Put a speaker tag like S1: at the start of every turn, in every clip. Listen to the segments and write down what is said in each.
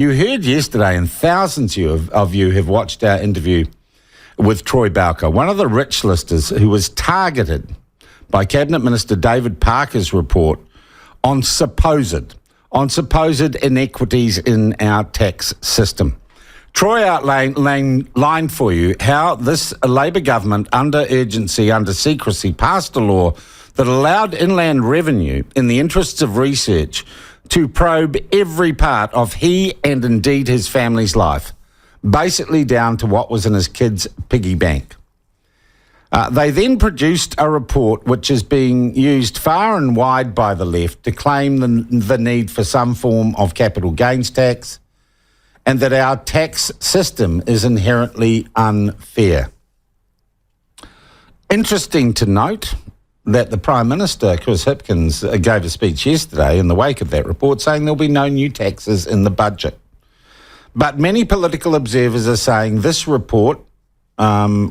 S1: You heard yesterday, and thousands of you have watched our interview with Troy Bowker, one of the rich listers who was targeted by Cabinet Minister David Parker's report on supposed inequities in our tax system. Troy outlined for you how this Labor government, under urgency, under secrecy, passed a law that allowed Inland Revenue, in the interests of research, to probe every part of he and indeed his family's life, basically down to what was in his kids' piggy bank. They then produced a report which is being used far and wide by the left to claim the need for some form of capital gains tax and that our tax system is inherently unfair. Interesting to note that the Prime Minister, Chris Hipkins, gave a speech yesterday in the wake of that report saying there'll be no new taxes in the budget. But many political observers are saying this report,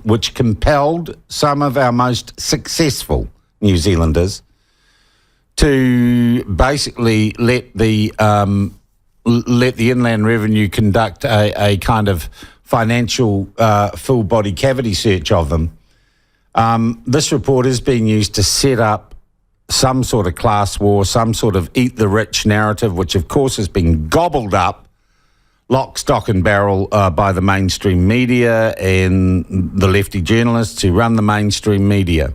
S1: which compelled some of our most successful New Zealanders to basically let the Inland Revenue conduct a kind of financial full body cavity search of them. This report is being used to set up some sort of class war, some sort of eat the rich narrative, which of course has been gobbled up lock, stock and barrel by the mainstream media and the lefty journalists who run the mainstream media.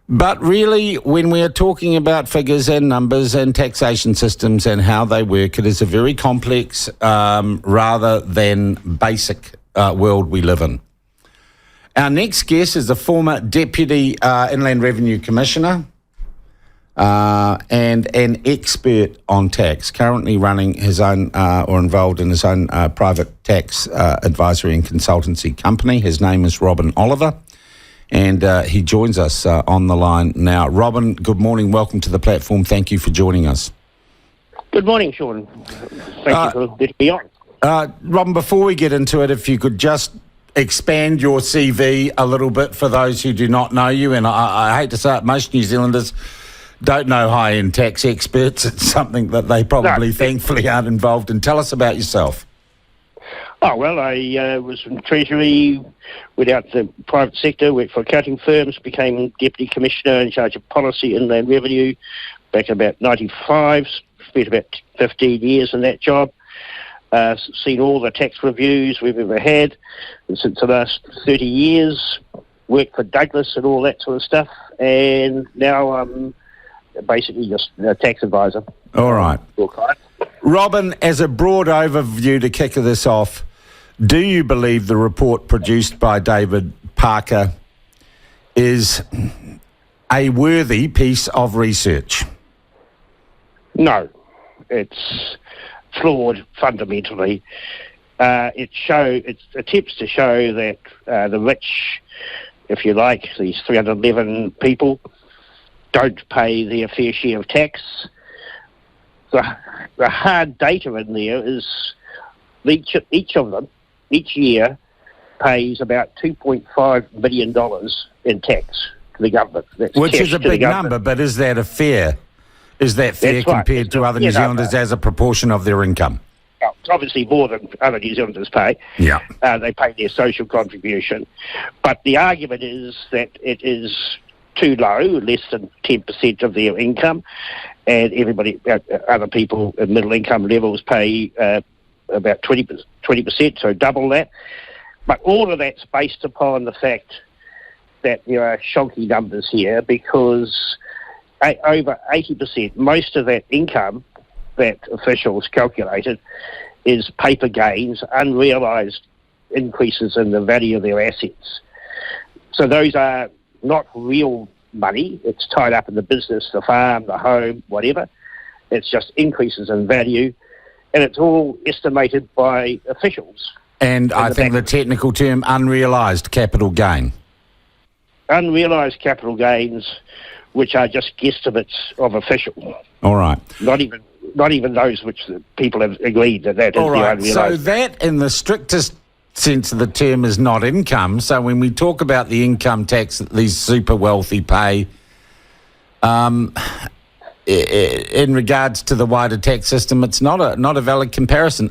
S1: But really, when we are talking about figures and numbers and taxation systems and how they work, it is a very complex rather than basic world we live in. Our next guest is the former Deputy Inland Revenue Commissioner and an expert on tax, currently running his own or involved in his own private tax advisory and consultancy company. His name is Robin Oliver, and he joins us on the line now. Robin, good morning. Welcome to the platform. Thank you for joining us.
S2: Good morning, Sean. Thank you for letting me on.
S1: Robin, before we get into it, if you could just expand your CV a little bit for those who do not know you. And I hate to say it, most New Zealanders don't know high-end tax experts. It's something that they probably thankfully aren't involved in. Tell us about yourself.
S2: Oh, well, I was in Treasury, went out to the private sector, worked for accounting firms, became Deputy Commissioner in charge of policy and Inland Revenue back in about 95, spent about 15 years in that job. Seen all the tax reviews we've ever had, and since the last 30 years, worked for Douglas and all that sort of stuff, and now I'm basically just a tax advisor.
S1: All right. Robin, as a broad overview to kick this off, do you believe the report produced by David Parker is a worthy piece of research?
S2: No, it's flawed fundamentally. It attempts to show that the rich, if you like, these 311 people, don't pay their fair share of tax. The hard data in there is each of them, each year, pays about $2.5 million in tax to the government.
S1: Which is a big number, but is that fair? Is that fair compared to other New Zealanders as a proportion of their income?
S2: Well, it's obviously more than other New Zealanders pay.
S1: Yeah.
S2: They pay their social contribution. But the argument is that it is too low, less than 10% of their income, and other people at middle income levels pay about 20%, so double that. But all of that's based upon the fact that there are shonky numbers here, because over 80%, most of that income that officials calculated is paper gains, unrealised increases in the value of their assets. So those are not real money. It's tied up in the business, the farm, the home, whatever. It's just increases in value, and it's all estimated by officials.
S1: And I think the technical term, unrealised capital gain.
S2: Unrealised capital gains, which are just guesstimates of officials.
S1: All right.
S2: Not even those which the people have agreed that is
S1: all right.
S2: the unrealised.
S1: So that, in the strictest sense of the term, is not income. So when we talk about the income tax that these super wealthy pay, in regards to the wider tax system, it's not a valid comparison.